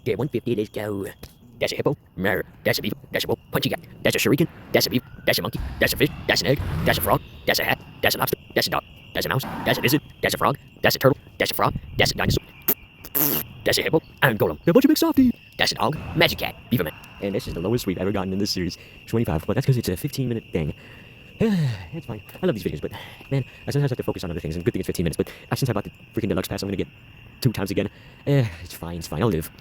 Okay, 150, let's go. That's a hippo. Mer. That's a beaver. That's a wolf. Punchy guy. That's a shuriken. That's a beaver. That's a monkey. That's a fish. That's an egg. That's a frog. That's a hat. That's a lobster. That's a dog. That's a mouse. That's a lizard. That's a frog. That's a turtle. That's a frog. That's a dinosaur. That's a hippo. And golem. A bunch of big softies. That's a dog. Magic cat. Beaver man. And this is the lowest we've ever gotten in this series. 25. But that's because it's a 15-minute thing. It's fine. I love these videos, but man, I sometimes have to focus on other things. And good thing it's 15 minutes. But since I bought the freaking deluxe pass, I'm gonna get 2 times again. It's fine. It's fine. I'll live.